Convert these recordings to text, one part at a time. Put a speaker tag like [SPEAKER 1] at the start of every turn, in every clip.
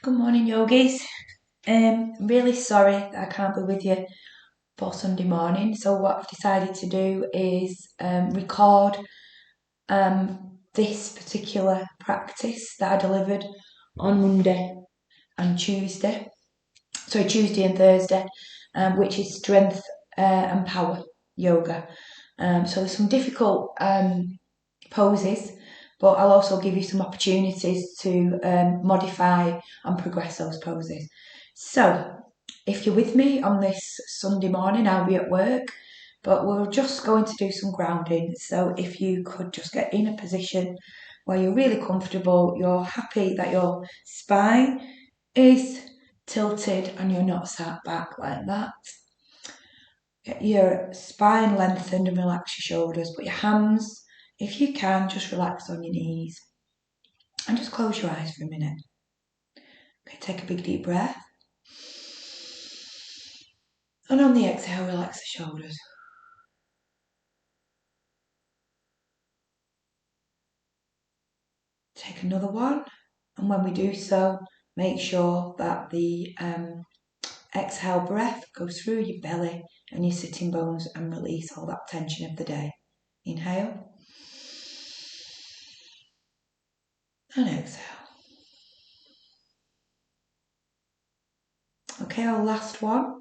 [SPEAKER 1] Good morning, yogis. I'm really sorry that I can't be with you for Sunday morning. So what I've decided to do is record this particular practice that I delivered on Monday and Tuesday. Sorry, Tuesday and Thursday, which is strength and power yoga. So there's some difficult poses, but I'll also give you some opportunities to modify and progress those poses. So if you're with me on this Sunday morning, I'll be at work, but we're just going to do some grounding. So if you could just get in a position where you're really comfortable, you're happy that your spine is tilted and you're not sat back like that. Get your spine lengthened and relax your shoulders. Put your hands, if you can, just relax on your knees. And just close your eyes for a minute. Okay, take a big deep breath. And on the exhale, relax the shoulders. Take another one. And when we do so, make sure that the exhale breath goes through your belly and your sitting bones and release all that tension of the day. Inhale. And exhale. Okay, our last one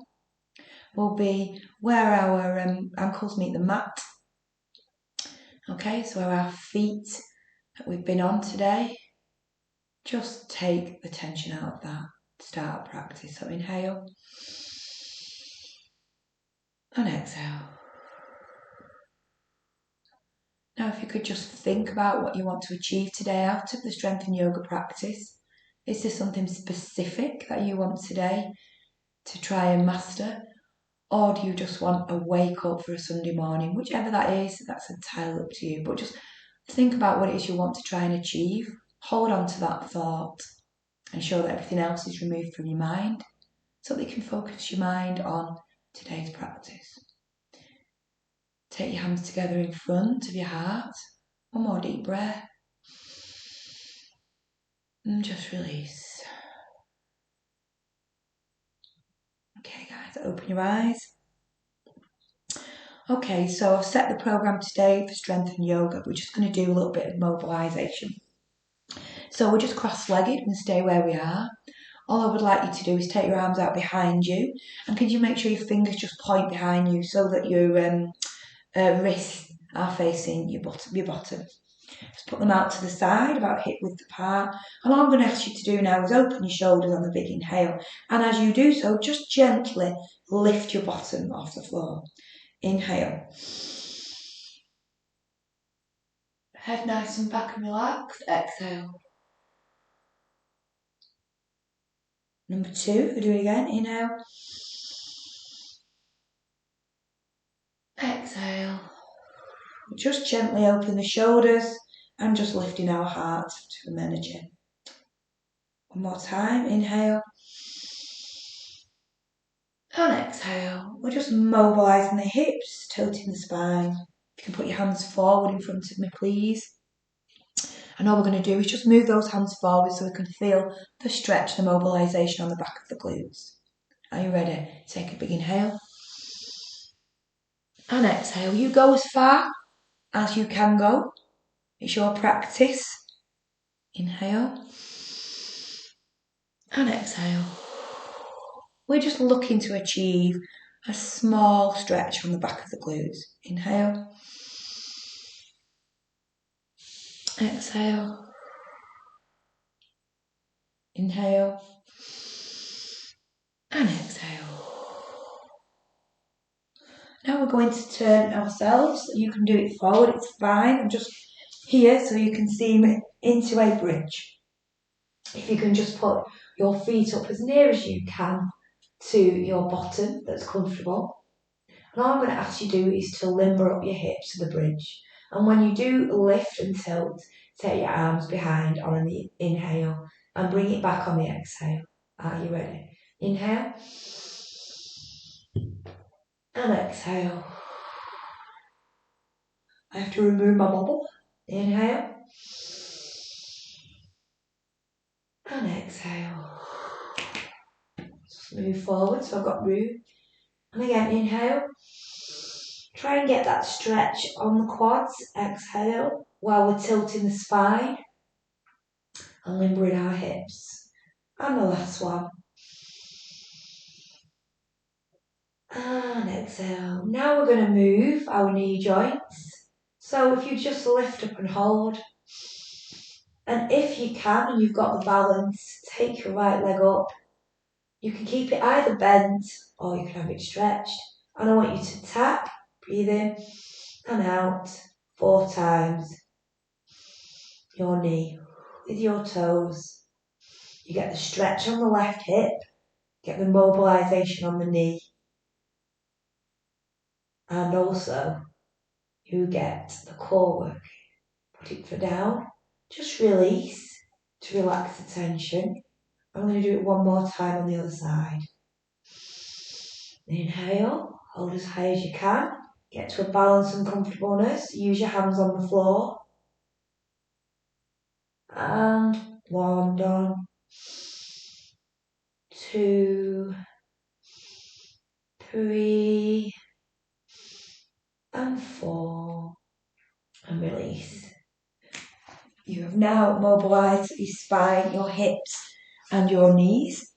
[SPEAKER 1] will be where our ankles meet the mat. Okay, so where our feet that we've been on today, just take the tension out of that to start our practice. So inhale and exhale. Now if you could just think about what you want to achieve today out of the strength and yoga practice. Is there something specific that you want today to try and master? Or do you just want a wake up for a Sunday morning? Whichever that is, that's entirely up to you. But just think about what it is you want to try and achieve. Hold on to that thought and show that everything else is removed from your mind so that you can focus your mind on today's practice. Take your hands together in front of your heart. One more deep breath. And just release. Okay guys, open your eyes. Okay, so I've set the program today for strength and yoga. We're just going to do a little bit of mobilisation. So we're just cross-legged and stay where we are. All I would like you to do is take your arms out behind you, and can you make sure your fingers just point behind you so that your wrists are facing your bottom. Just put them out to the side, about hip width apart. And all I'm going to ask you to do now is open your shoulders on the big inhale. And as you do so, just gently lift your bottom off the floor. Inhale. Head nice and back and relaxed. Exhale. Number 2, we'll do it again. Inhale. Exhale. Just gently open the shoulders and just lifting our heart to the energy. One more time. Inhale. And exhale. We're just mobilising the hips, tilting the spine. You can put your hands forward in front of me, please. And all we're going to do is just move those hands forward so we can feel the stretch, the mobilisation on the back of the glutes. Are you ready? Take a big inhale. And exhale. You go as far as you can go. It's your practice. Inhale. And exhale. We're just looking to achieve a small stretch from the back of the glutes. Inhale. Exhale. Inhale. And exhale. Now we're going to turn ourselves. You can do it forward, it's fine. I'm just here so you can see me into a bridge. If you can just put your feet up as near as you can to your bottom that's comfortable. And all I'm going to ask you to do is to limber up your hips to the bridge. And when you do lift and tilt, take your arms behind on the inhale and bring it back on the exhale. Are you ready? Inhale. And exhale. I have to remove my bubble. Inhale. And exhale. Move forward, so I've got room. And again, inhale. Try and get that stretch on the quads. Exhale, while we're tilting the spine and limbering our hips. And the last one. And exhale. Now we're going to move our knee joints. So if you just lift up and hold. And if you can, and you've got the balance, take your right leg up. You can keep it either bent or you can have it stretched. And I want you to tap, breathe in and out 4 times. Your knee with your toes. You get the stretch on the left hip, get the mobilisation on the knee. And also, you get the core work. Put it for down, just release to relax the tension. I'm going to do it one more time on the other side. Inhale, hold as high as you can. Get to a balance and comfortableness. Use your hands on the floor. And 1 done. 2, 3, and 4. And release. You have now mobilised your spine, your hips, and your knees.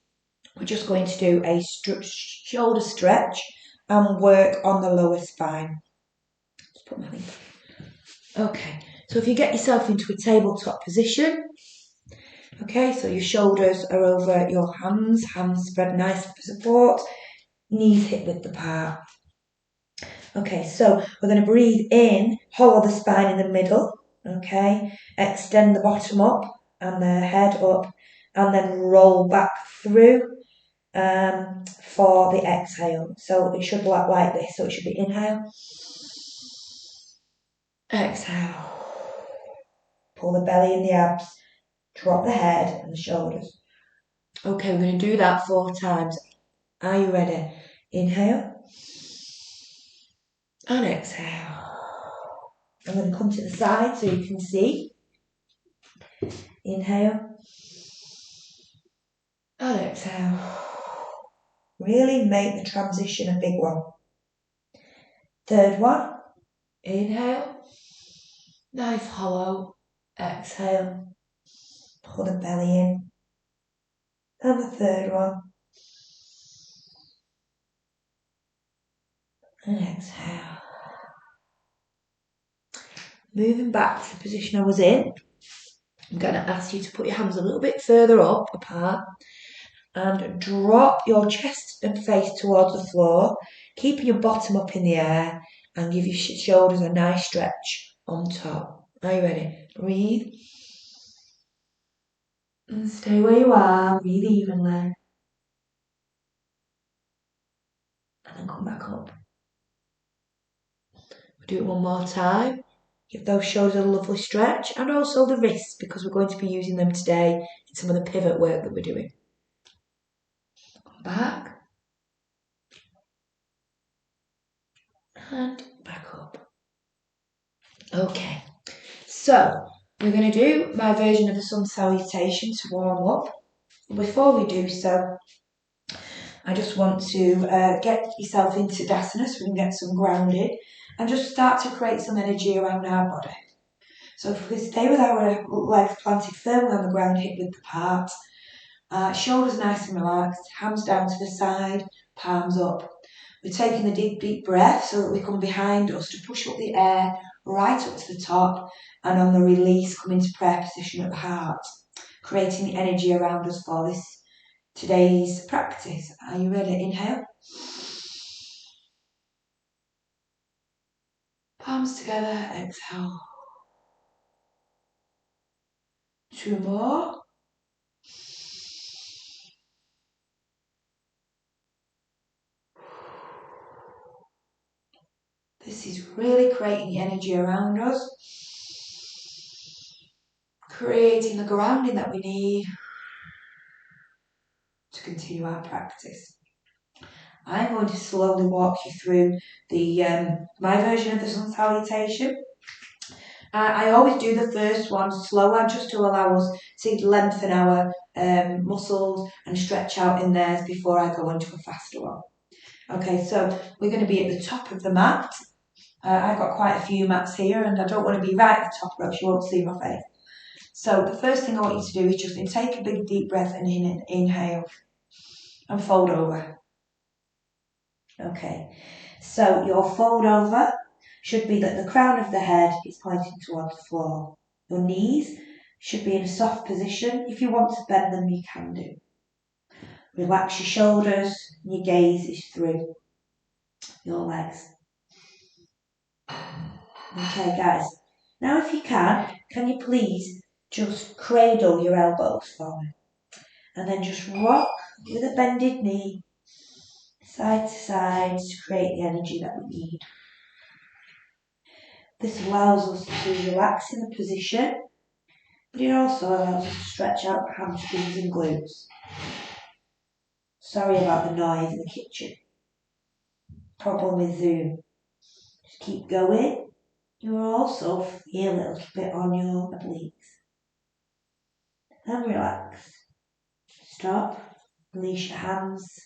[SPEAKER 1] We're just going to do a shoulder stretch and work on the lower spine. Just put my thing. Okay, so if you get yourself into a tabletop position, okay, so your shoulders are over your hands spread nice for support, knees hip width apart. Okay, so we're going to breathe in, hollow the spine in the middle, okay, extend the bottom up and the head up, and then roll back through for the exhale. So it should look like this. So it should be inhale, exhale, pull the belly and the abs, drop the head and the shoulders. Okay, we're going to do that 4 times. Are you ready? Inhale and exhale. I'm going to come to the side so you can see. Inhale and exhale. Really make the transition a big one. 3rd one. Inhale. Nice hollow. Exhale. Pull the belly in. And the 3rd one. And exhale. Moving back to the position I was in. I'm going to ask you to put your hands a little bit further up, apart, and drop your chest and face towards the floor, keeping your bottom up in the air, and give your shoulders a nice stretch on top. Are you ready? Breathe. And stay where you are, breathe evenly. And then come back up. We'll do it one more time. Give those shoulders a lovely stretch, and also the wrists, because we're going to be using them today in some of the pivot work that we're doing. Come back. And back up. Okay, so we're going to do my version of the Sun Salutation to warm up. Before we do so, I just want to get yourself into Dasana so we can get some grounding and just start to create some energy around our body. So if we stay with our legs planted firmly on the ground, hip width apart, shoulders nice and relaxed, hands down to the side, palms up. We're taking the deep breath so that we come behind us to push up the air right up to the top, and on the release come into prayer position at the heart, creating the energy around us for this today's practice. Are you ready? Inhale. Palms together, exhale. 2 more. This is really creating the energy around us, creating the grounding that we need to continue our practice. I'm going to slowly walk you through the my version of the Sun Salutation. I always do the first one slower just to allow us to lengthen our muscles and stretch out in theirs before I go into a faster one. Okay, so we're going to be at the top of the mat. I've got quite a few mats here and I don't want to be right at the top or else you won't see my face. So the first thing I want you to do is just take a big deep breath and inhale and fold over. Okay, so your fold over should be that the crown of the head is pointing towards the floor. Your knees should be in a soft position. If you want to bend them, you can do. Relax your shoulders and your gaze is through your legs. Okay, guys. Now if you can you please just cradle your elbows for me? And then just rock with a bended knee, side to side, to create the energy that we need. This allows us to relax in the position, but it also allows us to stretch out hamstrings and glutes. Sorry about the noise in the kitchen. Problem with Zoom. Just keep going. You will also feel a little bit on your obliques. Then relax. Stop. Release your hands.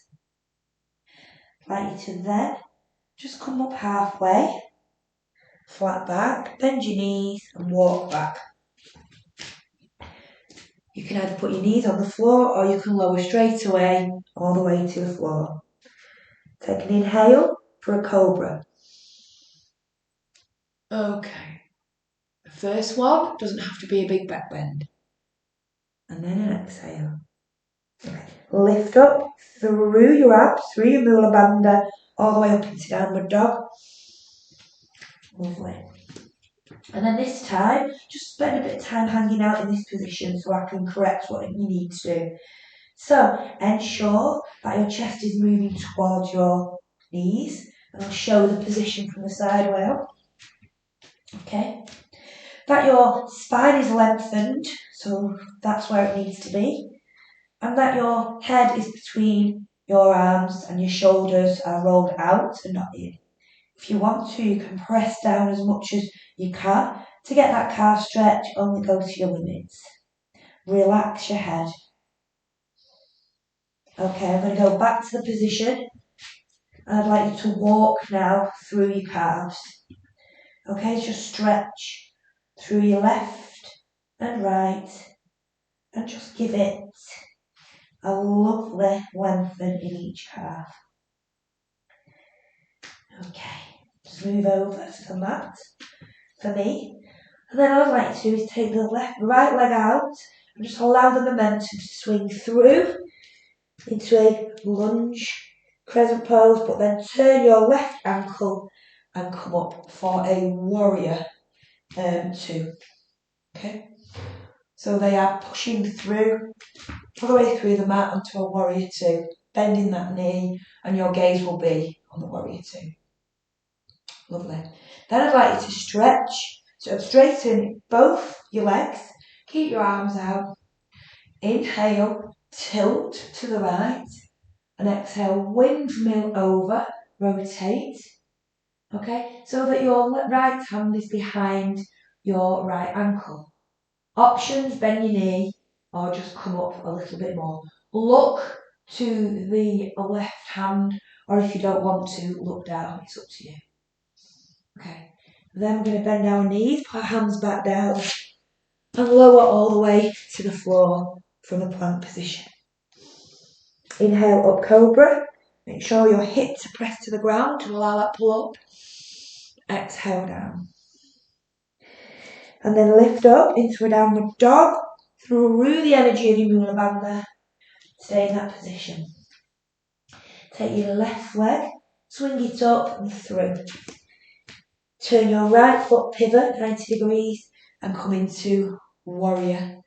[SPEAKER 1] I'd like you to then just come up halfway. Flat back. Bend your knees and walk back. You can either put your knees on the floor or you can lower straight away all the way to the floor. Take an inhale for a cobra. Okay. The first one doesn't have to be a big back bend. And then an exhale. Okay. Lift up through your abs, through your mula bandha, all the way up into downward dog. Lovely. And then this time, just spend a bit of time hanging out in this position so I can correct what you need to do. So ensure that your chest is moving towards your knees. And I'll show the position from the side well. Okay. That your spine is lengthened, so that's where it needs to be. And that your head is between your arms and your shoulders are rolled out and not in. If you want to, you can press down as much as you can. To get that calf stretch, only go to your limits. Relax your head. Okay, I'm going to go back to the position. And I'd like you to walk now through your calves. Okay, just stretch through your left and right. And just give it a lovely lengthen in each calf. Okay, just move over to the mat for me. And then what I'd like to do is take the right leg out and just allow the momentum to swing through into a lunge crescent pose, but then turn your left ankle and come up for a warrior 2. Okay, so they are pushing through all the way through the mat onto a warrior 2, bending that knee, and your gaze will be on the warrior 2. Lovely. Then I'd like you to stretch, so straighten both your legs, keep your arms out, inhale, tilt to the right, and exhale, windmill over, rotate, okay, so that your right hand is behind your right ankle. Options, bend your knee, or just come up a little bit more. Look to the left hand, or if you don't want to, look down, it's up to you. Okay, then we're going to bend our knees, put our hands back down, and lower all the way to the floor from the plank position. Inhale up Cobra. Make sure your hips are pressed to the ground to allow that pull up. Exhale down. And then lift up into a downward dog through the energy of your mula bandha. Stay in that position. Take your left leg, swing it up and through. Turn your right foot pivot 90 degrees and come into warrior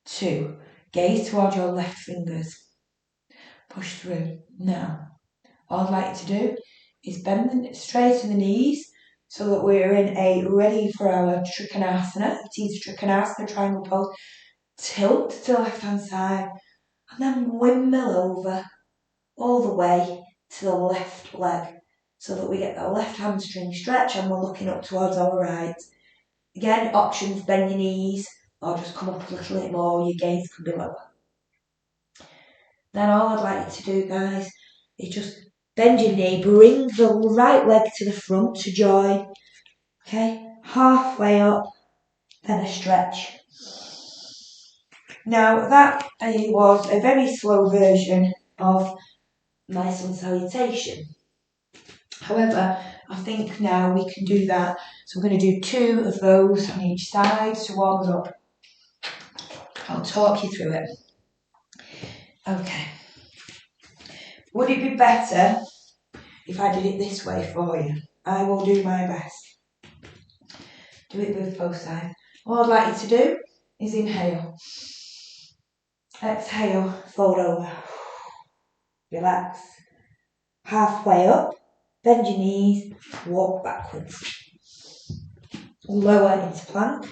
[SPEAKER 1] 2. Gaze towards your left fingers. Push through. Now, all I'd like you to do is straighten the knees so that we're in a ready for our Trikonasana. It is Trikonasana, triangle pose. Tilt to the left hand side and then windmill over all the way to the left leg so that we get the left hamstring stretch and we're looking up towards our right. Again, options, bend your knees or just come up a little bit more, your gaze can be lower. Then all I'd like you to do, guys, is just bend your knee, bring the right leg to the front to join, okay, halfway up, then a stretch. Now that was a very slow version of my Sun Salutation. However, I think now we can do that. So we're going to do 2 of those on each side to warm us up. I'll talk you through it. Okay. Would it be better if I did it this way for you? I will do my best. Do it with both sides. All I'd like you to do is inhale. Exhale, fold over. Relax. Halfway up, bend your knees, walk backwards. Lower into plank.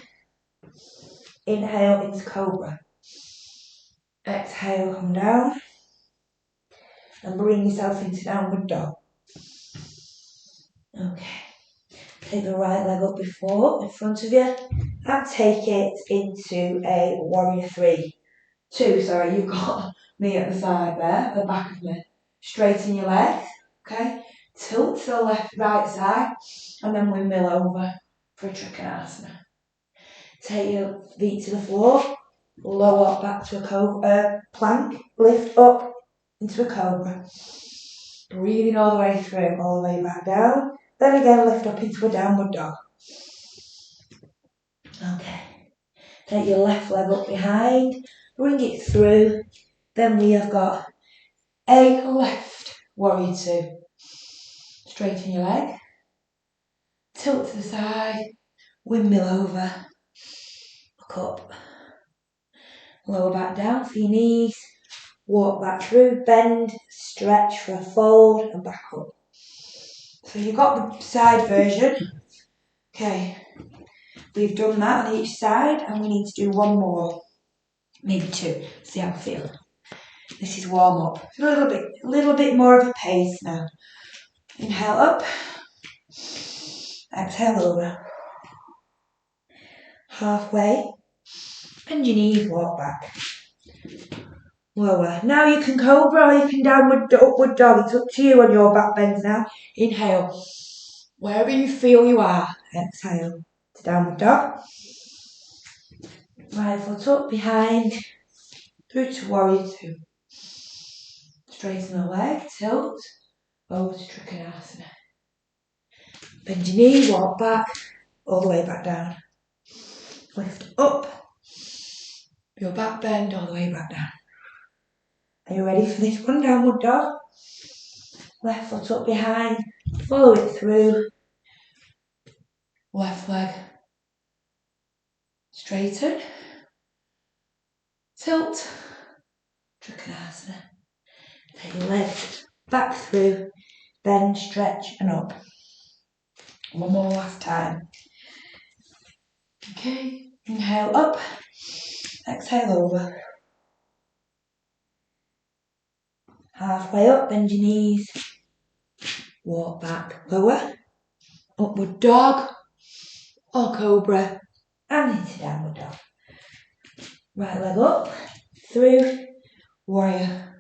[SPEAKER 1] Inhale into Cobra. Exhale, come down. And bring yourself into Downwind Dog. Okay. Take the right leg up before, in front of you, and take it into a warrior 3. 2, sorry, you've got me at the side there, at the back of me. Straighten your legs, okay? Tilt to the right side, and then windmill over for a Trikonasana. Take your feet to the floor, lower back to a cobra, plank, lift up into a cobra. Breathing all the way through, all the way back down. Then again, lift up into a downward dog. Okay. Take your left leg up behind, bring it through. Then we have got a left warrior 2. Straighten your leg. Tilt to the side. Windmill over. Look up. Lower back down for your knees. Walk back through. Bend. Stretch for a fold and back up. So you've got the side version. Okay. We've done that on each side and we need to do 1 more. Maybe 2. See how I feel. This is warm up. A little bit more of a pace now. Inhale up. Exhale over. Halfway. Bend your knees, walk back. Lower. Now you can Cobra or you can upward dog. It's up to you on your back bends now. Inhale. Wherever you feel you are. Exhale to downward dog. Right foot up behind. Through to warrior 2. Straighten the leg, tilt, over to Trikonasana. Bend your knee, walk back, all the way back down. Lift up, your back bend all the way back down. Are you ready for this one? Downward dog. Left foot up behind, follow it through. Left leg, straighten, tilt, Trikonasana. Take your legs back through, bend, stretch and up. 1 more last time. Okay, inhale up, exhale over. Halfway up, bend your knees, walk back, lower, upward dog or Cobra and into downward dog. Right leg up, through, warrior.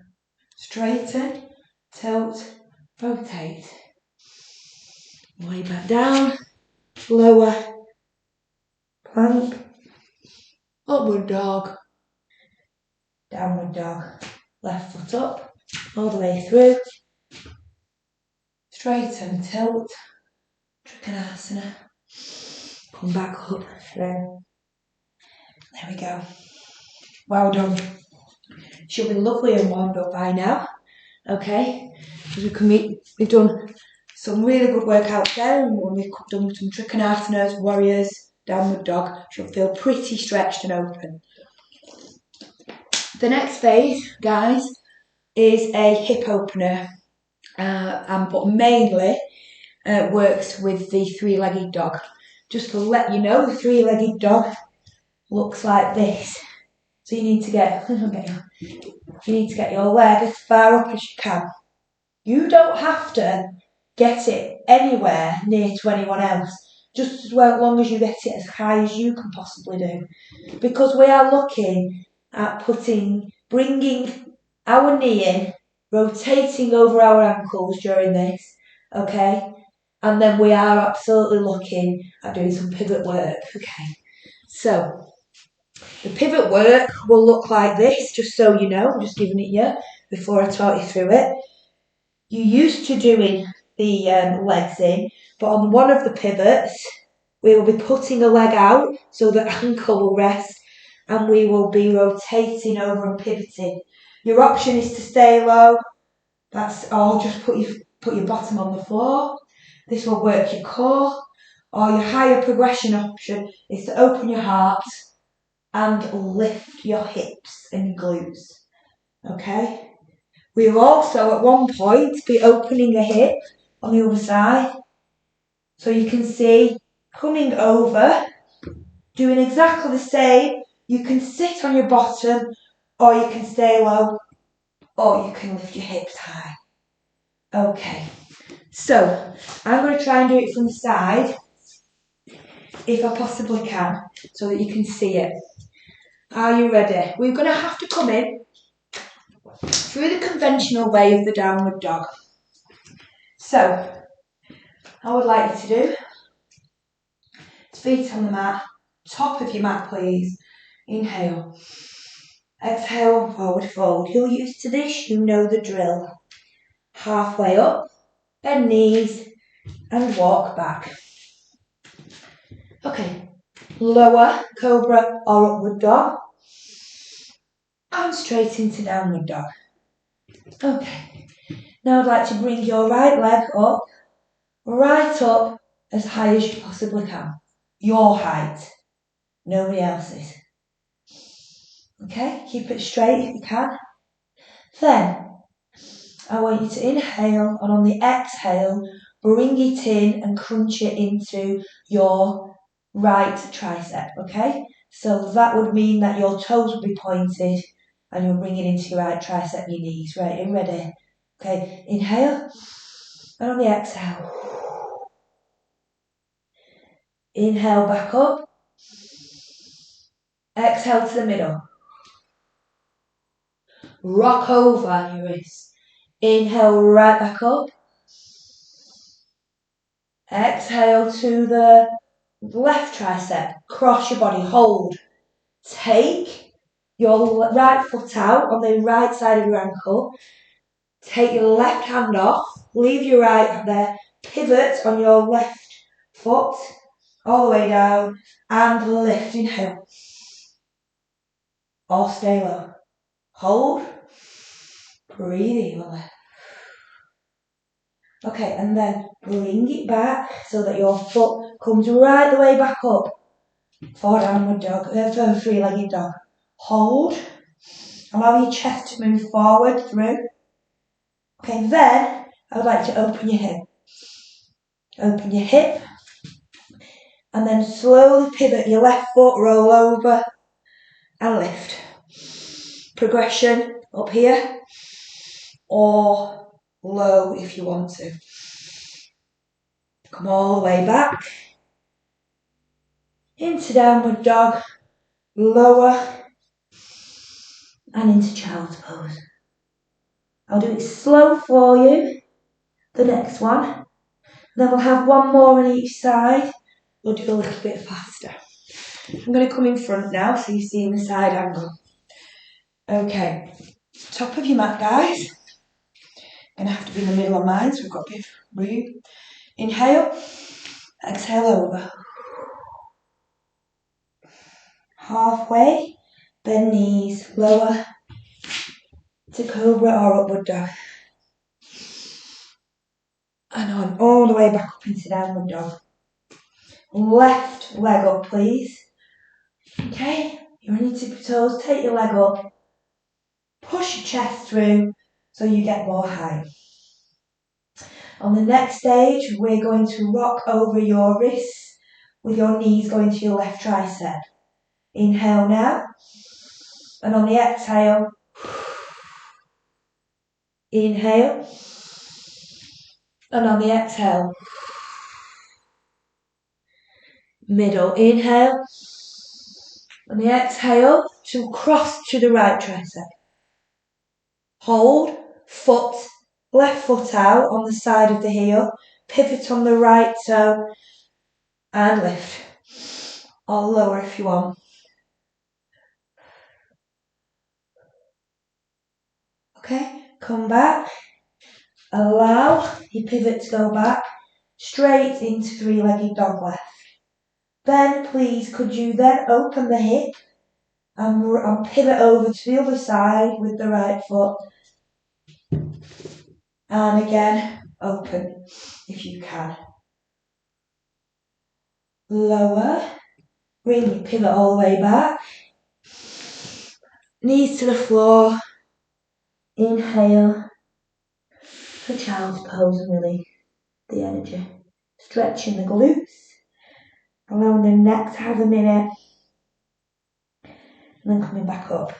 [SPEAKER 1] Straighten, tilt, rotate. Way back down, lower, plank, upward dog, downward dog. Left foot up, all the way through. Straighten, tilt, Trikonasana. Come back up through. There we go. Well done. She'll be lovely and warmed up by now. Okay, we've done some really good workouts there, and we've done some Trikonasanas, warriors, downward dog. She'll feel pretty stretched and open. The next phase, guys, is a hip opener, but mainly works with the 3-legged dog. Just to let you know, the 3-legged dog looks like this. So you need to get your leg as far up as you can. You don't have to get it anywhere near to anyone else. just as long as you get it as high as you can possibly do. Because we are looking at bringing our knee in, rotating over our ankles during this, okay? And then we are absolutely looking at doing some pivot work, okay? So, the pivot work will look like this, just so you know. I'm just giving it you before I talk you through it. You're used to doing the legs in, but on one of the pivots, we will be putting a leg out so the ankle will rest, and we will be rotating over and pivoting. Your option is to stay low. That's all. Just put your bottom on the floor. This will work your core. Or your higher progression option is to open your heart and lift your hips and glutes. Okay? We will also at one point be opening a hip on the other side. So you can see coming over, doing exactly the same. You can sit on your bottom, or you can stay low, or you can lift your hips high. Okay, so I'm going to try and do it from the side, if I possibly can, so that you can see it. Are you ready? We're going to have to come in through the conventional way of the downward dog. So, I would like you to do feet on the mat, top of your mat please. Inhale. Exhale, forward fold. You're used to this, you know the drill. Halfway up, bend knees and walk back. Okay, lower, cobra or upward dog. And straight into downward dog. Okay, now I'd like to bring your right leg up, right up as high as you possibly can. Your height, nobody else's. Okay, keep it straight if you can. Then, I want you to inhale, and on the exhale, bring it in and crunch it into your right tricep, okay? So that would mean that your toes would be pointed and you'll bring it into your right tricep, your knees. Right, you ready? Okay, inhale, and on the exhale, inhale back up, exhale to the middle. Rock over your wrists. Inhale right back up. Exhale to the left tricep. Cross your body. Hold. Take your right foot out on the right side of your ankle. Take your left hand off. Leave your right there. Pivot on your left foot. All the way down. And lift. Inhale. Or stay low. Hold. Breathe evenly. Okay, and then bring it back so that your foot comes right the way back up for downward dog, for three-legged dog. Hold. Allow your chest to move forward through. Okay, then I would like to open your hip. Open your hip. And then slowly pivot your left foot, roll over and lift. Progression up here or low if you want to. Come all the way back. Into downward dog, lower and into child's pose. I'll do it slow for you, the next one. Then we'll have one more on each side. We'll do a little bit faster. I'm going to come in front now so you see the side angle. Okay, top of your mat guys. Going to have to be in the middle of mine so we've got a bit of room. Inhale, exhale over. Halfway, bend knees, lower to cobra or upward dog. And on all the way back up into downward dog. Left leg up please. Okay, you're on your tippy toes, take your leg up. Push your chest through so you get more height. On the next stage, we're going to rock over your wrists with your knees going to your left tricep. Inhale now. And on the exhale, inhale. And on the exhale, middle. Inhale. And the exhale to cross to the right tricep. Hold, left foot out on the side of the heel, pivot on the right toe and lift. Or lower if you want. Okay, come back. Allow your pivot to go back, straight into three-legged dog left. Then please could you then open the hip and pivot over to the other side with the right foot. And again, open if you can. Lower, bring your pivot all the way back. Knees to the floor. Inhale for child's pose and release the energy. Stretching the glutes. Allowing the neck to have a minute. And then coming back up.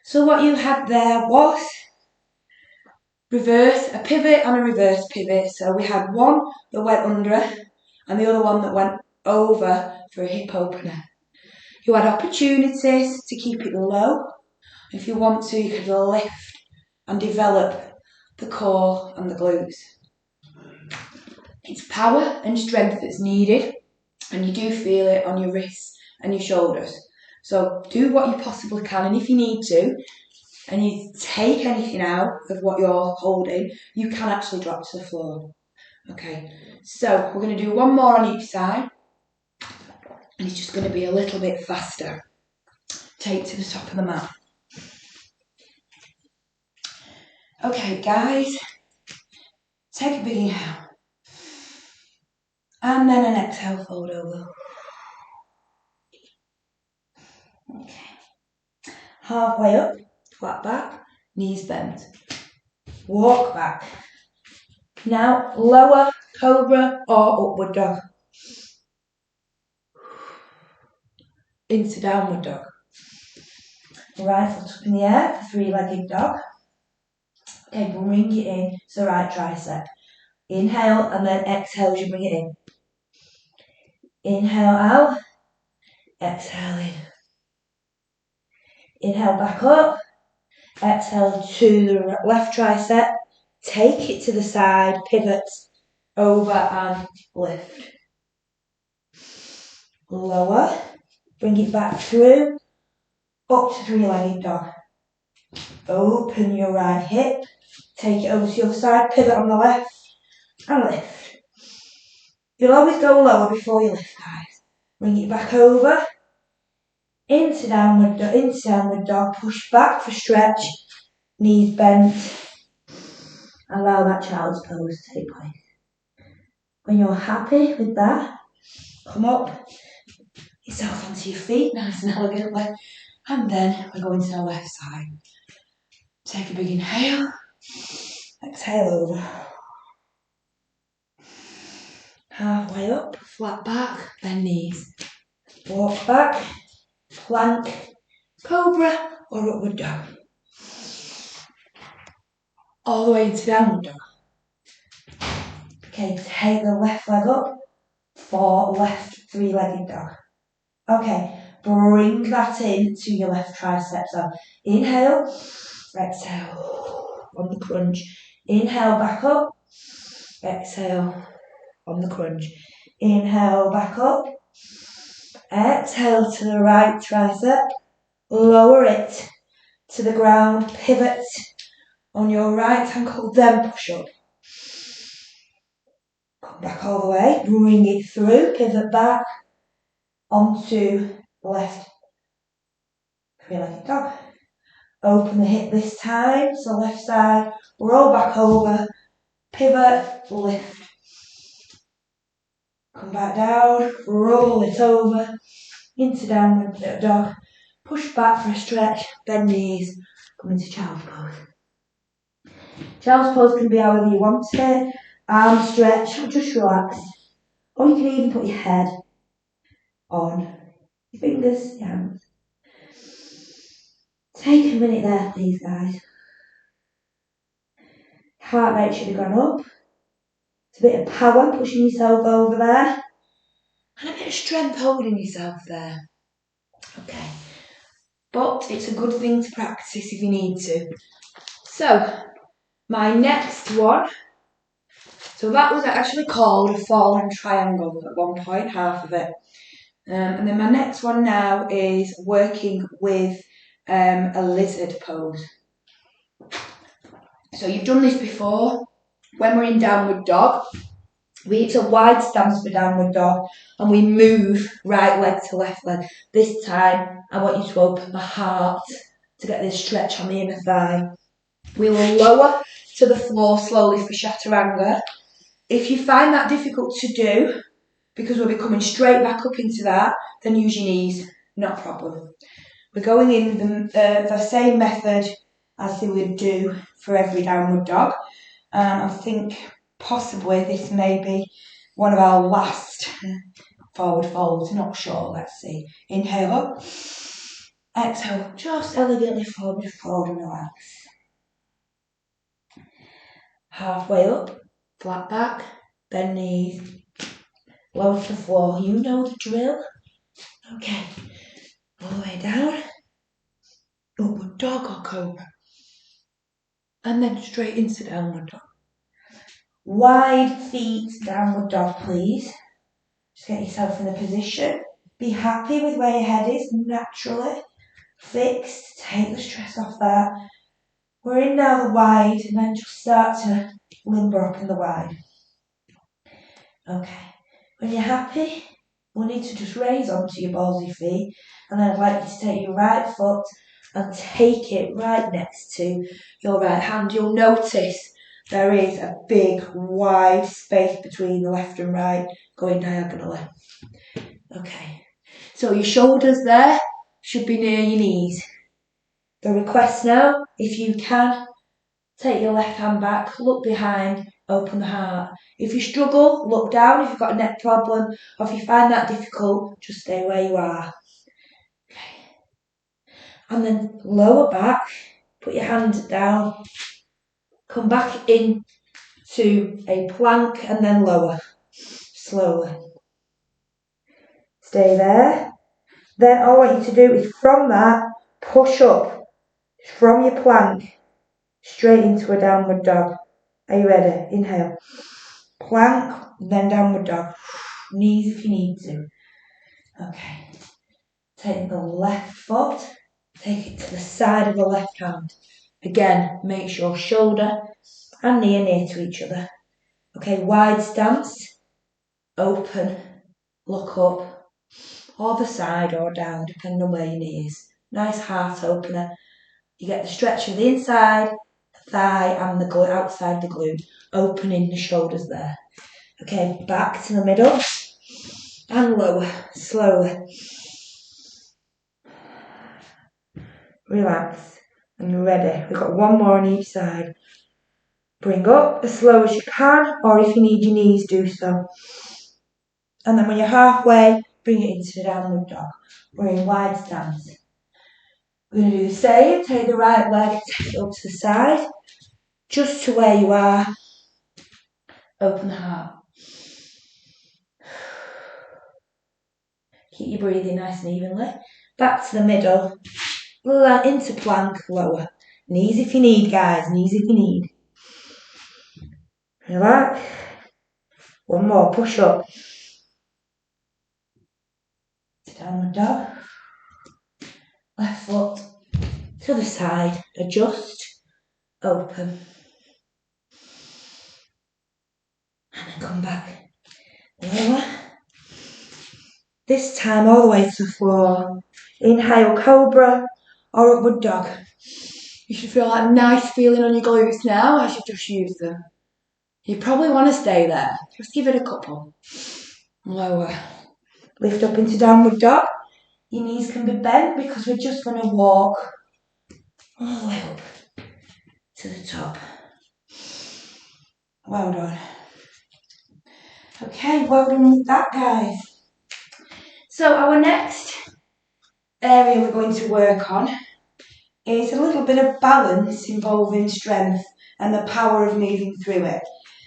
[SPEAKER 1] So what you had there was a pivot and a reverse pivot. So we had one that went under and the other one that went over for a hip opener. You had opportunities to keep it low. If you want to, you can lift and develop the core and the glutes. It's power and strength that's needed, and you do feel it on your wrists and your shoulders. So do what you possibly can, and if you need to, and you take anything out of what you're holding, you can actually drop to the floor. Okay, so we're going to do one more on each side, and it's just going to be a little bit faster. Take to the top of the mat. Okay, guys, take a big inhale. And then an exhale, fold over. Okay. Halfway up, flat back, knees bent. Walk back. Now, lower, Cobra or Upward Dog. Into Downward Dog. Right foot up in the air for three-legged dog. Okay, bring it in to the right tricep. Inhale and then exhale as you bring it in. Inhale out, exhale in. Inhale back up, exhale to the left tricep. Take it to the side, pivot, over and lift. Lower, bring it back through, up to three-legged dog. Open your right hip, take it over to the other side, pivot on the left and lift. You'll always go lower before you lift, guys. Bring it back over, into downward dog, push back for stretch, knees bent. Allow that child's pose to take place. When you're happy with that, come up, yourself onto your feet, nice and elegantly, and then we're going to the left side. Take a big inhale, exhale over. Halfway up, flat back, bend knees. Walk back, plank, Cobra or Upward Dog. All the way into Downward Dog. Okay, take the left leg up for left three-legged dog. Okay, bring that in to your left tricep. So inhale, exhale on the crunch. Inhale back up, exhale on the crunch. Inhale back up, exhale to the right tricep, lower it to the ground, pivot on your right ankle, then push up. Come back all the way, bring it through, pivot back onto left three-legged dog. Open the hip this time, so left side, roll back over, pivot, lift. Come back down, roll it over, into downward dog, push back for a stretch, bend knees, come into child's pose. Child's pose can be however you want it, arm stretch, or just relax. Or you can even put your head on your fingers, your hands. Take a minute there, please, guys. Heart rate should have gone up. It's a bit of power pushing yourself over there. And of strength holding yourself there. Okay. But it's a good thing to practice if you need to. So, my next one. So that was actually called a fallen triangle at one point, half of it. And then my next one now is working with a lizard pose. So you've done this before. When we're in downward dog, it's a wide stance for downward dog, and we move right leg to left leg. This time, I want you to open the heart to get this stretch on the inner thigh. We will lower to the floor slowly for chaturanga. If you find that difficult to do, because we'll be coming straight back up into that, then use your knees, not a problem. We're going in the same method as we would do for every downward dog. I think possibly this may be one of our last forward folds, not sure, let's see. Inhale up, exhale, just elegantly forward and relax. Halfway up, flat back, bend knees, lower to the floor. You know the drill. Okay, all the way down, upward dog or cobra. And then straight into downward dog. Wide feet, downward dog, please. Just get yourself in a position. Be happy with where your head is, naturally. Fixed, take the stress off that. We're in now the wide, and then just start to limber up in the wide. Okay, when you're happy, we'll need to just raise onto your ballsy feet, and then I'd like you to take your right foot and take it right next to your right hand. You'll notice there is a big wide space between the left and right going diagonally. Okay, so your shoulders there should be near your knees. The request now, if you can, take your left hand back, look behind, open the heart. If you struggle, look down if you've got a neck problem, or if you find that difficult, just stay where you are. Okay. And then lower back, put your hand down, come back in to a plank and then lower, slowly. Stay there. Then all I want you to do is from that, push up from your plank straight into a downward dog. Are you ready? Inhale. Plank, then downward dog. Knees if you need to. Okay. Take the left foot, take it to the side of the left hand. Again, make sure shoulder and knee are near to each other. Okay, wide stance, open, look up, or the side or down, depending on where your knee is. Nice heart opener. You get the stretch of the inside, the thigh, and the glute, outside the glute, opening the shoulders there. Okay, back to the middle, and lower, slowly. Relax, and you're ready. We've got one more on each side. Bring up as slow as you can, or if you need your knees, do so. And then when you're halfway, bring it into the downward dog. We're in wide stance. We're going to do the same. Take the right leg, take it up to the side, just to where you are. Open the heart. Keep your breathing nice and evenly. Back to the middle. Into plank, lower. Knees if you need, guys. Knees if you need. Relax. One more. Push up. Downward dog. Left foot to the side. Adjust. Open. And then come back. Lower. This time all the way to the floor. Inhale, cobra or upward dog. You should feel that nice feeling on your glutes now. I should just use them. You probably want to stay there. Just give it a couple. Lower. Lift up into downward dog. Your knees can be bent because we're just going to walk all the way up to the top. Well done. Okay, well done with that, guys. So our next area we're going to work on is a little bit of balance involving strength and the power of moving through it.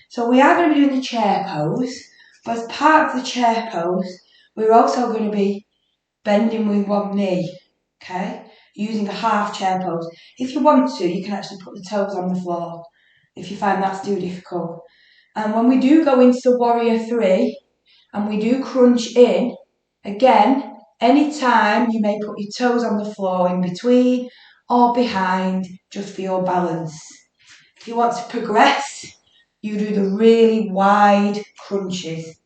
[SPEAKER 1] So we are going to be doing the chair pose, but as part of the chair pose, we're also going to be bending with one knee, okay? Using a half chair pose. If you want to, you can actually put the toes on the floor if you find that's too difficult. And when we do go into the warrior three and we do crunch in, again, anytime you may put your toes on the floor in between or behind just for your balance. If you want to progress, you do the really wide crunches.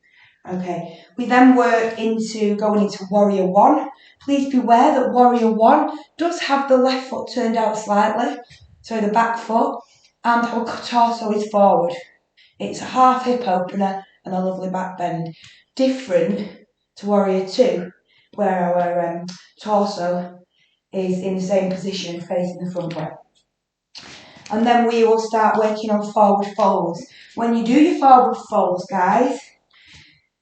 [SPEAKER 1] Okay, we then work into going into warrior one. Please beware that warrior one does have the left foot turned out slightly, so the back foot, and our torso is forward. It's a half hip opener and a lovely back bend. Different to warrior two, where our torso is in the same position facing the front way. And then we will start working on forward folds. When you do your forward folds, guys,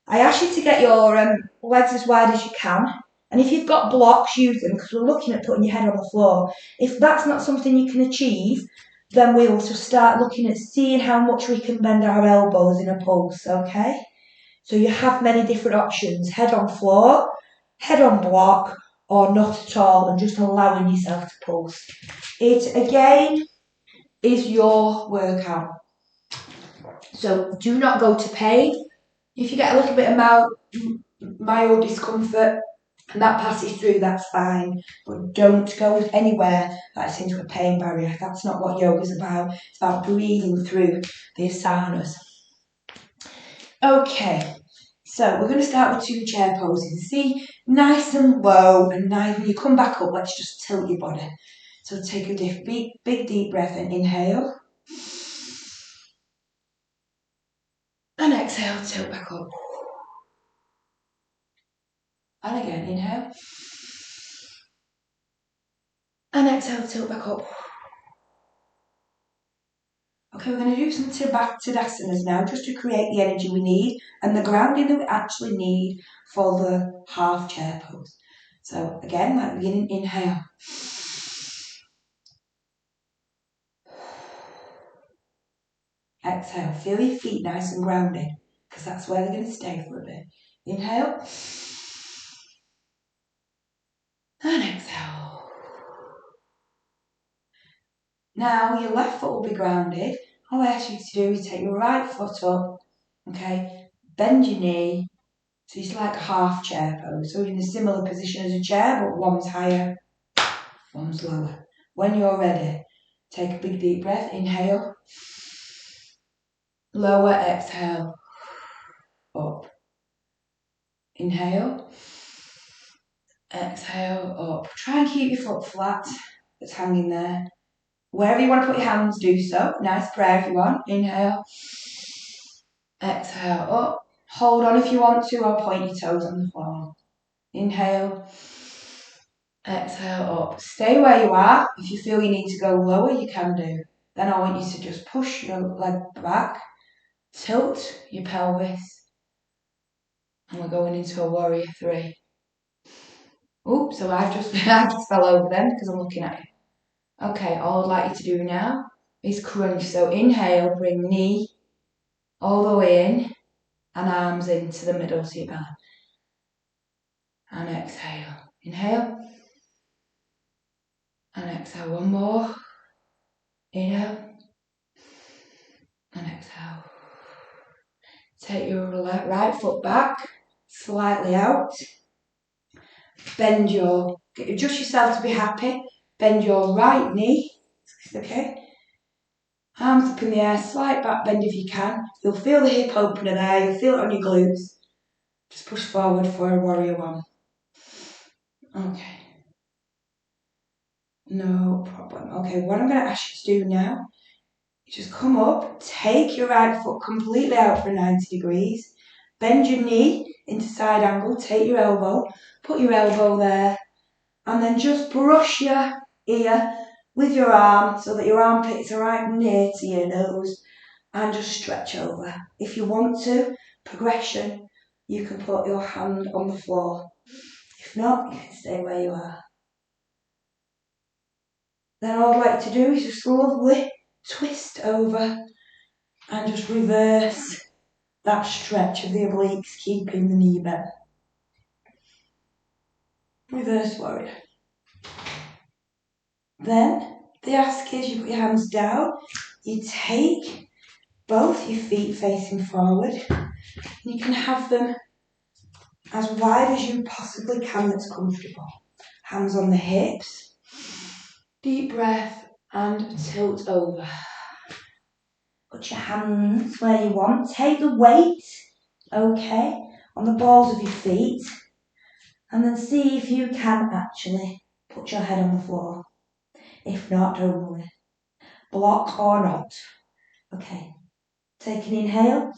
[SPEAKER 1] I ask you to get your legs as wide as you can. And if you've got blocks, use them, because we're looking at putting your head on the floor. If that's not something you can achieve, then we will just start looking at seeing how much we can bend our elbows in a pulse, okay? So you have many different options: head on floor, head on block, or not at all, and just allowing yourself to pulse. It, again, is your workout. So do not go to pain. If you get a little bit of mild discomfort and that passes through, that's fine. But don't go anywhere that's into a pain barrier. That's not what yoga's about. It's about breathing through the asanas. Okay, so we're going to start with two chair poses. See, nice and low and nice. When you come back up, let's just tilt your body. So take a big deep breath and inhale. And exhale, tilt back up. And again, inhale. And exhale, tilt back up. Okay, we're going to do some Tadasanas now, just to create the energy we need and the grounding that we actually need for the half chair pose. So again, like the beginning, inhale. Exhale, feel your feet nice and grounded, because that's where they're going to stay for a bit. Inhale. And exhale. Now your left foot will be grounded. All I ask you to do is take your right foot up, okay, bend your knee, so it's like a half chair pose. So in a similar position as a chair, but one's higher, one's lower. When you're ready, take a big deep breath, inhale, lower, exhale, up. Inhale, exhale, up. Try and keep your foot flat, it's hanging there. Wherever you want to put your hands, do so. Nice prayer if you want. Inhale, exhale, up. Hold on if you want to, or point your toes on the floor. Inhale, exhale, up. Stay where you are. If you feel you need to go lower, you can do. Then I want you to just push your leg back, tilt your pelvis, and we're going into a warrior three. Oops, so I just fell over then because I'm looking at you. Okay, all I'd like you to do now is crunch. So inhale, bring knee all the way in and arms into the middle of your belly. And exhale. Inhale. And exhale. One more. Inhale. And exhale. Take your right foot back, slightly out. Adjust yourself to be happy. Bend your right knee. Okay. Arms up in the air, slight back bend if you can. You'll feel the hip opener there, you'll feel it on your glutes. Just push forward for a warrior one. Okay. No problem. Okay, what I'm going to ask you to do now is just come up, take your right foot completely out for 90 degrees, bend your knee into side angle, take your elbow, put your elbow there, and then just brush your ear with your arm so that your armpits are right near to your nose, and just stretch over. If you want to, progression, you can put your hand on the floor. If not, you can stay where you are. Then all I'd like to do is just lovely twist over and just reverse that stretch of the obliques, keeping the knee bent. reverse warrior. Then the ask is you put your hands down, you take both your feet facing forward, and you can have them as wide as you possibly can that's comfortable. Hands on the hips, deep breath and tilt over. Put your hands where you want, take the weight, okay, on the balls of your feet, and then see if you can actually put your head on the floor. If not, don't worry. Block or not. Okay, take an inhale,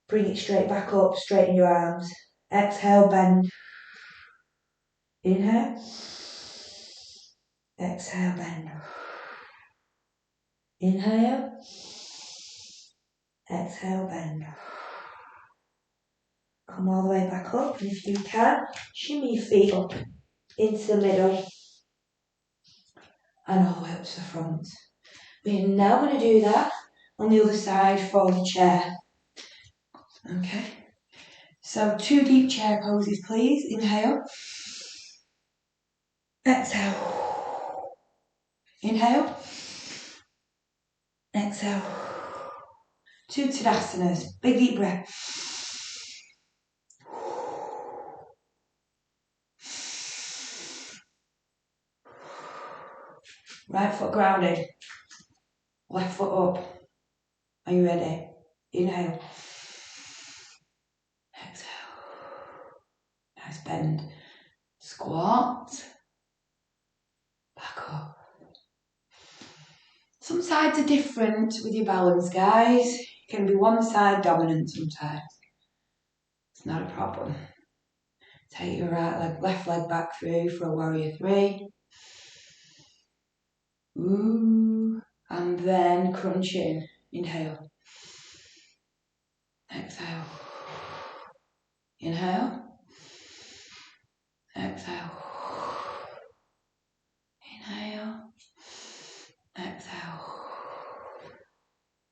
[SPEAKER 1] bring it straight back up, straighten your arms. Exhale, bend. Inhale. Exhale, bend. Inhale. Exhale, bend. Come all the way back up, and if you can, shimmy your feet up into the middle and all the way up to the front. We're now going to do that on the other side for the chair. Okay, so 2 deep chair poses, please. Inhale. Exhale. Inhale. Exhale. 2 Tadasanas. Big deep breath. Right foot grounded. Left foot up. Are you ready? Inhale. Exhale. Nice bend. Squat. Back up. Some sides are different with your balance, guys. You can be one side dominant sometimes. It's not a problem. Take your right leg, left leg back through for a warrior 3. Ooh. And then crunch in. Inhale. Exhale. Inhale. Exhale. Inhale. Exhale.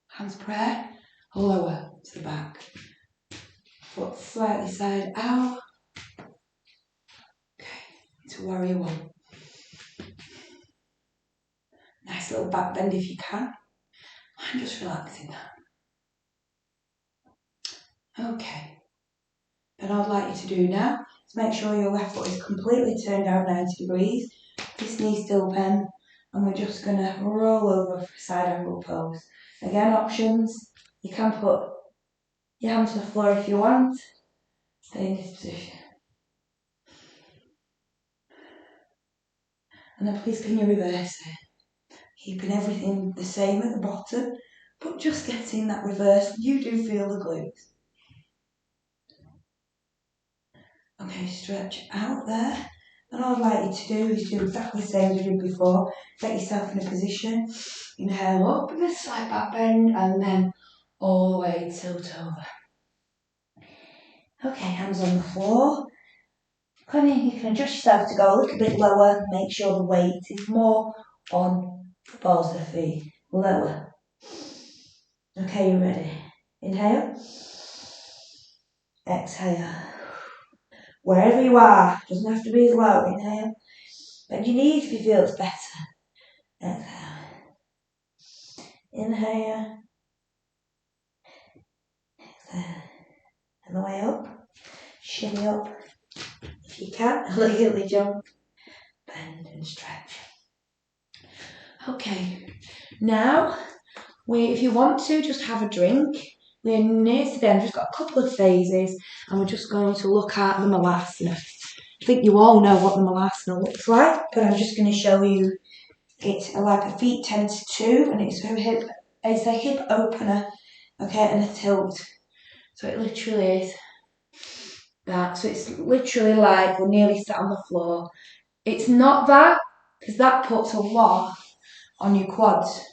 [SPEAKER 1] Hands prayer. Lower to the back. Foot slightly side out. Okay. Into warrior 1. Nice little back bend if you can. I'm just relaxing that. Okay. Then I'd like you to do now is make sure your left foot is completely turned out 90 degrees. This knee still bent, and we're just going to roll over for a side angle pose. Again, options. You can put your hand to the floor if you want. Stay in this position. And then please can you reverse it? Keeping everything the same at the bottom, but just getting that reverse. You do feel the glutes. Okay, stretch out there. And all I'd like you to do is do exactly the same as you did before. Get yourself in a position. Inhale up with a slight back bend and then all the way tilt over. Okay, hands on the floor. Come in, you can adjust yourself to go a little bit lower. Make sure the weight is more on the balls of the feet. Lower. Okay, you ready? Inhale. Exhale. Wherever you are, doesn't have to be as low. Inhale. Bend your knees if you feel it's better. Exhale. Inhale. Exhale. And the way up. Shimmy up. If you can, elegantly jump. Bend and stretch. Okay. Now, if you want to, just have a drink. We're near to the end. We've got a couple of phases and we're just going to look at the Malasana. I think you all know what the Malasana looks like, but I'm just going to show you it's like a feet 10 to 2 and it's a hip opener, okay, and a tilt. So it literally is that. So it's literally like we're nearly sat on the floor. It's not that, because that puts a lot on your quads.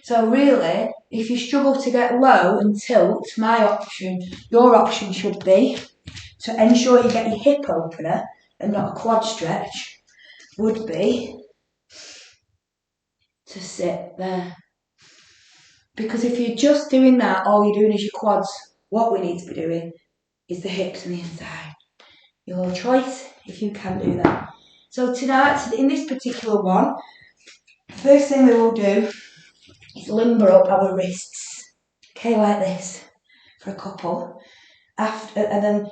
[SPEAKER 1] So really, if you struggle to get low and tilt, your option should be to ensure you get your hip opener and not a quad stretch, would be to sit there. Because if you're just doing that, all you're doing is your quads. What we need to be doing is the hips and the inside. Your choice, if you can do that. So tonight, in this particular one, the first thing we will do is limber up our wrists, okay, like this, for a couple. And then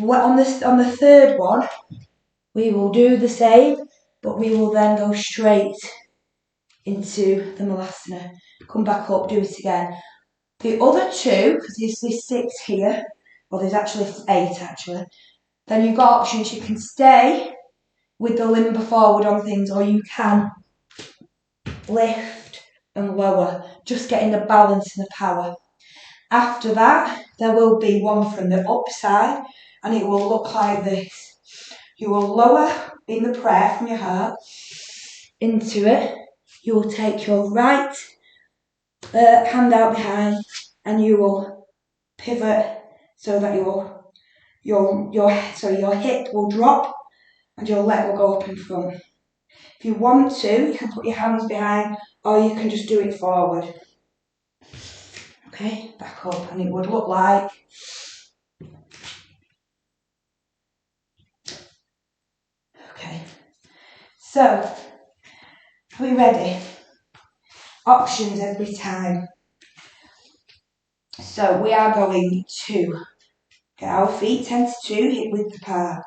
[SPEAKER 1] on the third one, we will do the same, but we will then go straight into the Malasana. Come back up, do it again. The other two, because there's 6 here, well there's actually 8 actually, then you've got options. You can stay with the limber forward on things, or you can lift and lower, just getting the balance and the power. After that, there will be one from the upside, and it will look like this. You will lower in the prayer from your heart into it. You will take your right hand out behind, and you will pivot so that your hip will drop and your leg will go up in front. If you want to, you can put your hands behind, or you can just do it forward. Okay, back up, and it would look like okay. So, are we ready? Options every time. So we are going to get our feet 10 to 2 hip width apart.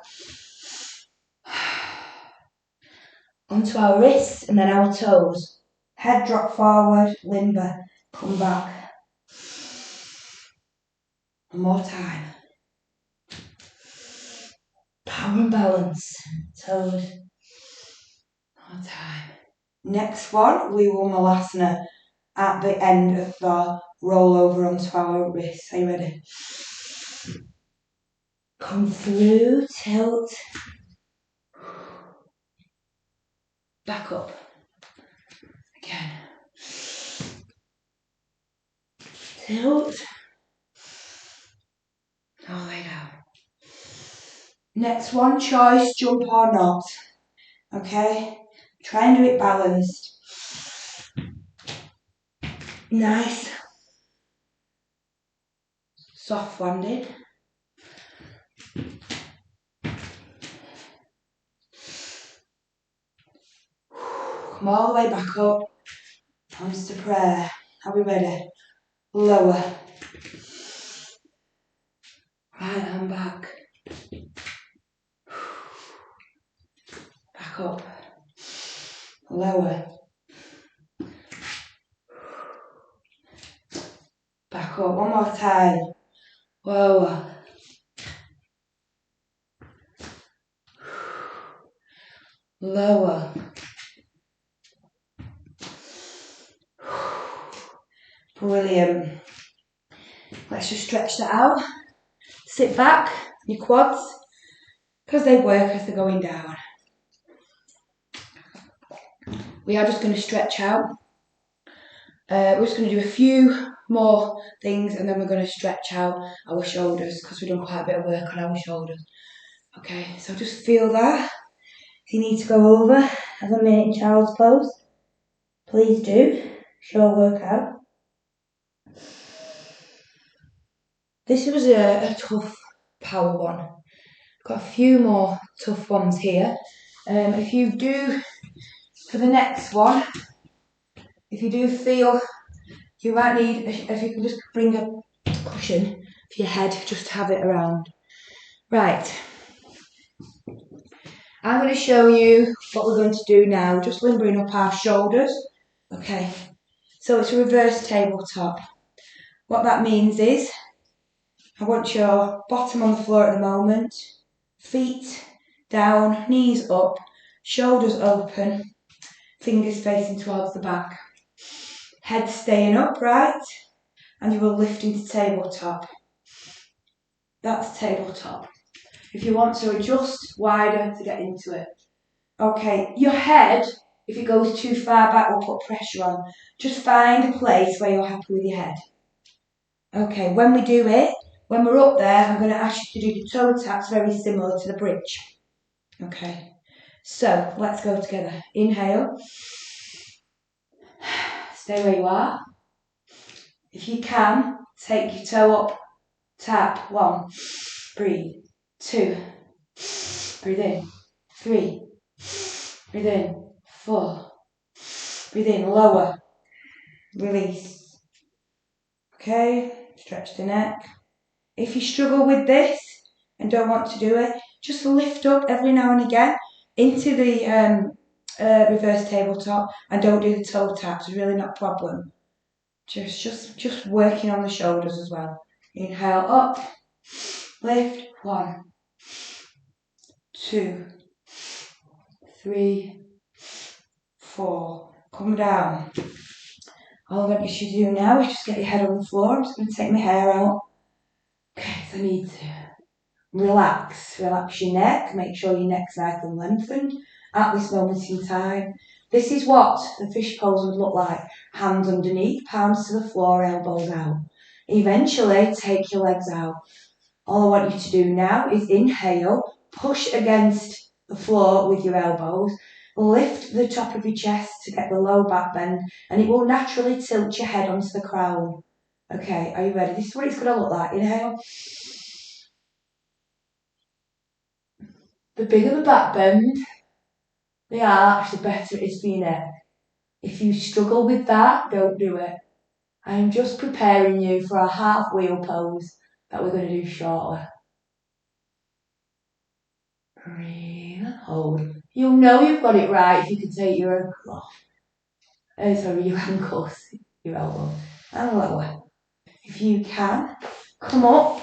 [SPEAKER 1] Onto our wrists and then our toes. Head drop forward, limber, come back. One more time. Power and balance. Toes. One more time. Next one, we will Malasana at the end of the roll over onto our wrists. Are you ready? Come through, tilt. Back up. Again. Tilt. All the way down. Next one, choice, jump or not. Okay? Try and do it balanced. Nice. Soft landing. Come all the way back up. Hands to prayer. Are we ready? Lower. Right hand back. Back up. Lower. Back up. One more time. Lower. Lower. Brilliant. Let's just stretch that out. Sit back, your quads, because they work as they're going down. We are just going to stretch out. We're just going to do a few more things, and then we're going to stretch out our shoulders, because we've done quite a bit of work on our shoulders. Okay, so just feel that. If you need to go over as a minute child's pose, please do. Sure workout. This was a tough power one. Got a few more tough ones here. If you do, for the next one, if you do feel you might need, if you can just bring a cushion for your head, just to have it around. Right. I'm going to show you what we're going to do now, just limbering up our shoulders. Okay. So it's a reverse tabletop. What that means is, I want your bottom on the floor at the moment, feet down, knees up, shoulders open, fingers facing towards the back. Head staying upright, and you will lift into tabletop. That's tabletop. If you want to adjust wider to get into it. Okay, your head, if it goes too far back, will put pressure on. Just find a place where you're happy with your head. Okay, when we do it, when we're up there, I'm going to ask you to do the toe taps very similar to the bridge. Okay, so let's go together. Inhale. Stay where you are. If you can, take your toe up, tap, 1, breathe, 2, Breathe in. 3. Breathe in. 4. Breathe in. Lower. Release. Okay. Stretch the neck. If you struggle with this and don't want to do it, just lift up every now and again into the reverse tabletop and don't do the toe taps. It's really not a problem. Just working on the shoulders as well. Inhale up, lift. 1, 2, 3, 4. Come down. All I want you to do now is just get your head on the floor. I'm just going to take my hair out. Okay, so I need to relax your neck. Make sure your neck's nice and lengthened at this moment in time. This is what the fish pose would look like. Hands underneath, palms to the floor, elbows out. Eventually, take your legs out. All I want you to do now is inhale, push against the floor with your elbows, lift the top of your chest to get the low back bend, and it will naturally tilt your head onto the crown. Okay, are you ready? This is what it's going to look like. Inhale. The bigger the back bend, the arch, the better it is for your neck. If you struggle with that, don't do it. I am just preparing you for a half wheel pose that we're going to do shortly. Breathe and hold. You'll know you've got it right if you can take your ankle off. Your ankles, your elbow, and lower. If you can, come up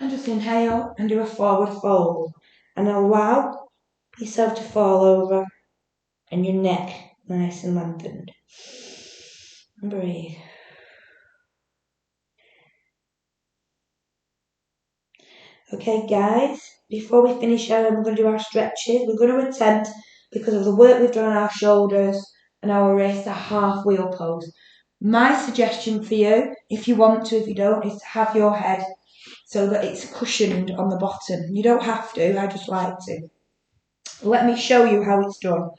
[SPEAKER 1] and just inhale and do a forward fold. And allow yourself to fall over and your neck nice and lengthened. And breathe. Okay guys, before we finish we're going to do our stretches. We're going to attempt, because of the work we've done on our shoulders and our wrists, a half wheel pose. My suggestion for you, if you want to, if you don't, is to have your head so that it's cushioned on the bottom. You don't have to, I just like to. Let me show you how it's done.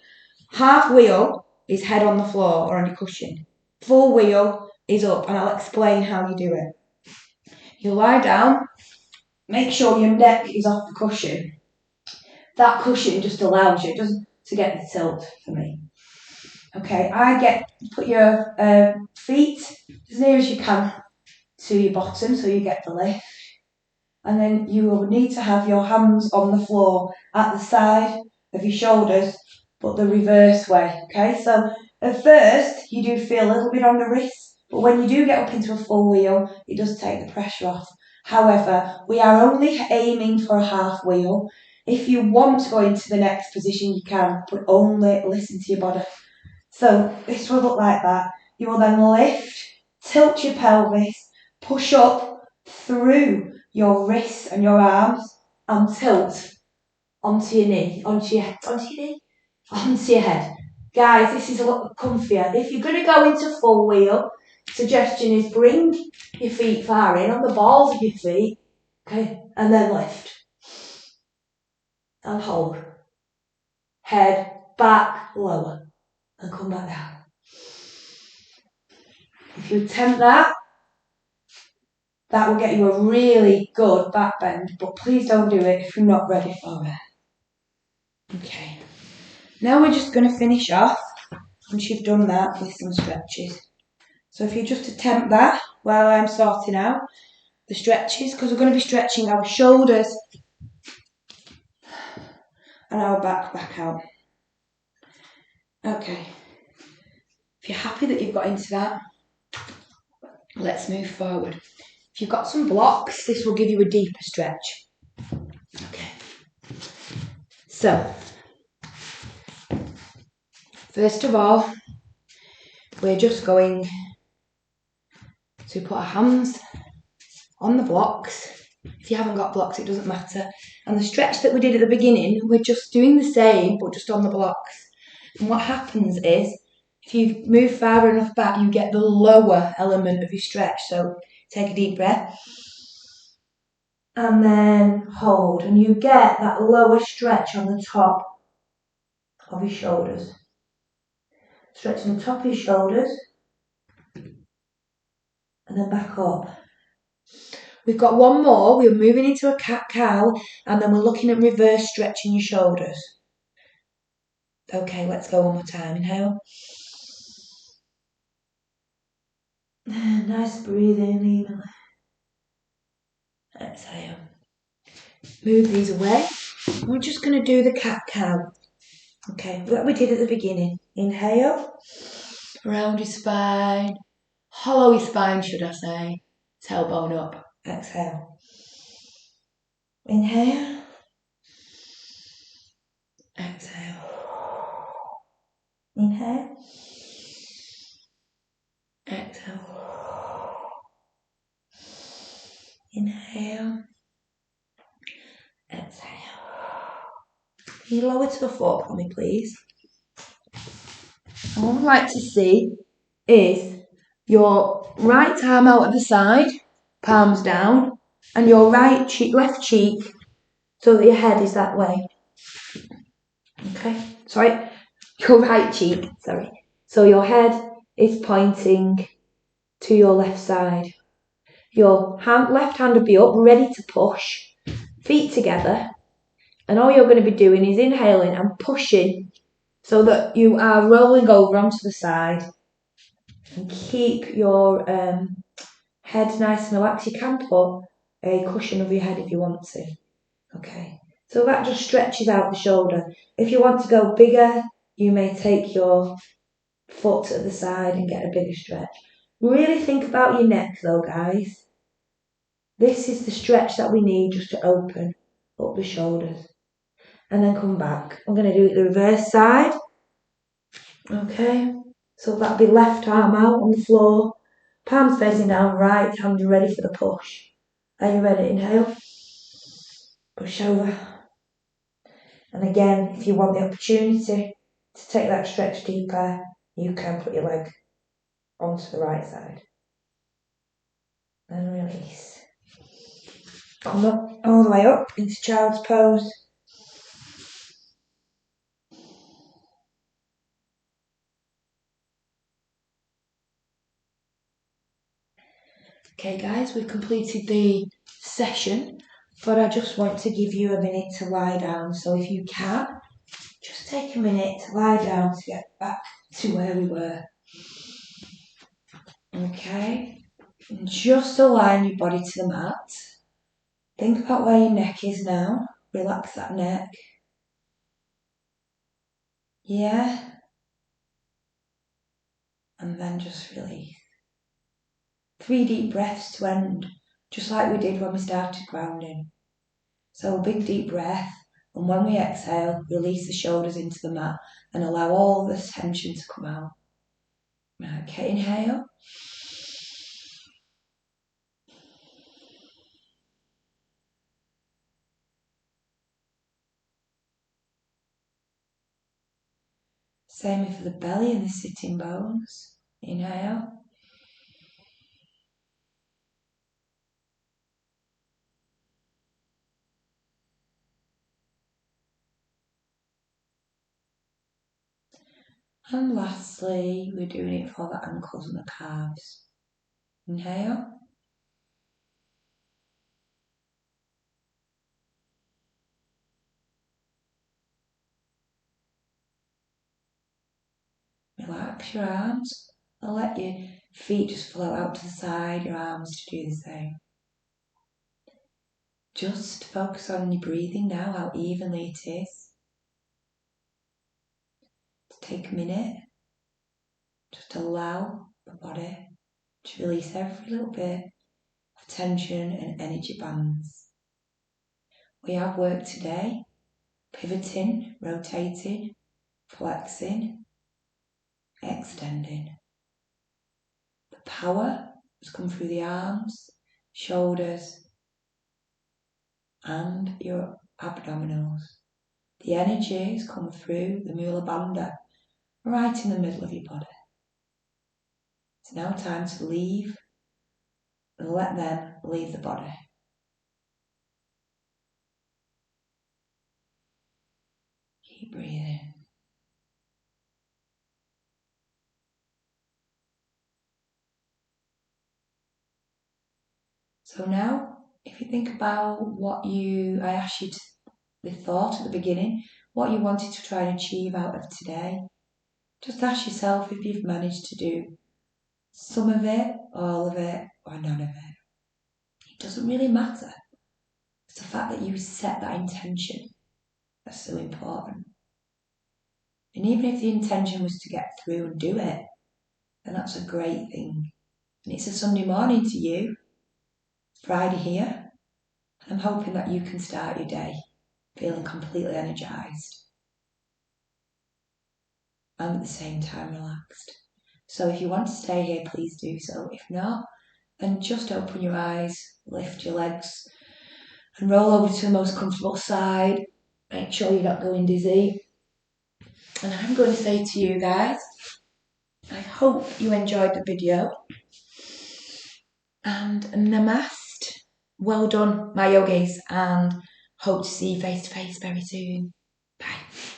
[SPEAKER 1] Half wheel is head on the floor or on your cushion. Full wheel is up, and I'll explain how you do it. You lie down, make sure your neck is off the cushion. That cushion just allows you to get the tilt for me. Okay, put your feet as near as you can to your bottom so you get the lift. And then you will need to have your hands on the floor at the side of your shoulders, but the reverse way, okay? So at first, you do feel a little bit on the wrist, but when you do get up into a full wheel, it does take the pressure off. However, we are only aiming for a half wheel. If you want to go into the next position, you can, but only listen to your body. So this will look like that. You will then lift, tilt your pelvis, push up through your wrists and your arms, and tilt onto your knee, onto your head. Guys, this is a lot comfier. If you're going to go into full wheel, suggestion is bring your feet far in on the balls of your feet, okay, and then lift. And hold. Head, back, lower, and come back down. If you attempt that will get you a really good back bend, but please don't do it if you're not ready for it. Okay, now we're just going to finish off, once you've done that, with some stretches. So if you just attempt that while I'm sorting out the stretches, because we're going to be stretching our shoulders and our back out. Okay, if you're happy that you've got into that, let's move forward. If you've got some blocks, this will give you a deeper stretch. Okay. So, first of all, we're just going to put our hands on the blocks. If you haven't got blocks, it doesn't matter. And the stretch that we did at the beginning, we're just doing the same, but just on the blocks. And what happens is, if you move far enough back, you get the lower element of your stretch. So take a deep breath. And then hold. And you get that lower stretch on the top of your shoulders. Stretching the top of your shoulders. And then back up. We've got one more. We're moving into a cat-cow, and then we're looking at reverse stretching your shoulders. Okay, let's go one more time. Inhale. Nice breathing evenly. Exhale. Move these away. We're just going to do the cat-cow. Okay, what we did at the beginning. Inhale. Round your spine. Hollow your spine, should I say. Tailbone up. Exhale. Inhale. Exhale. Inhale. Exhale. Inhale. Exhale. Can you lower to the floor for me, please? And what I'd like to see is your right arm out of the side, palms down, and your left cheek, so that your head is that way. Okay, sorry, your right cheek, sorry. So your head is pointing to your left side. Your left hand will be up, ready to push, feet together, and all you're going to be doing is inhaling and pushing so that you are rolling over onto the side. And keep your head nice and relaxed. You can put a cushion over your head if you want to. Okay, so that just stretches out the shoulder. If you want to go bigger, you may take your foot at the side and get a bigger stretch. Really think about your neck though, guys. This is the stretch that we need just to open up the shoulders. And then come back. I'm going to do it the reverse side. Okay, so that'll be left arm out on the floor, palms facing down, right hand ready for the push. Are you ready? Inhale. Push over. And again, if you want the opportunity to take that stretch deeper, you can put your leg onto the right side. And release. Come up, all the way up into child's pose. Okay guys, we've completed the session, but I just want to give you a minute to lie down. So if you can, just take a minute to lie down to get back to where we were. Okay, and just align your body to the mat. Think about where your neck is now. Relax that neck. Yeah. And then just release. 3 deep breaths to end, just like we did when we started grounding. So a big deep breath, and when we exhale, release the shoulders into the mat and allow all this tension to come out. Okay, inhale. Same for the belly and the sitting bones. Inhale. And lastly, we're doing it for the ankles and the calves. Inhale. Relax your arms and let your feet just float out to the side, your arms to do the same. Just focus on your breathing now, how evenly it is. Take a minute, just allow the body to release every little bit of tension and energy bands. We have worked today, pivoting, rotating, flexing, extending. The power has come through the arms, shoulders, and your abdominals. The energy has come through the Mula Bandha, right in the middle of your body. It's now time to leave and let them leave the body. Keep breathing. So now if you think about I asked you the thought at the beginning, what you wanted to try and achieve out of today. Just ask yourself if you've managed to do some of it, all of it, or none of it. It doesn't really matter. It's the fact that you set that intention that's so important. And even if the intention was to get through and do it, then that's a great thing. And it's a Sunday morning to you, Friday here. I'm hoping that you can start your day feeling completely energised and at the same time relaxed. So if you want to stay here, please do so. If not, then just open your eyes, lift your legs, and roll over to the most comfortable side. Make sure you're not going dizzy. And I'm going to say to you guys, I hope you enjoyed the video. And namaste. Well done, my yogis, and hope to see you face to face very soon. Bye.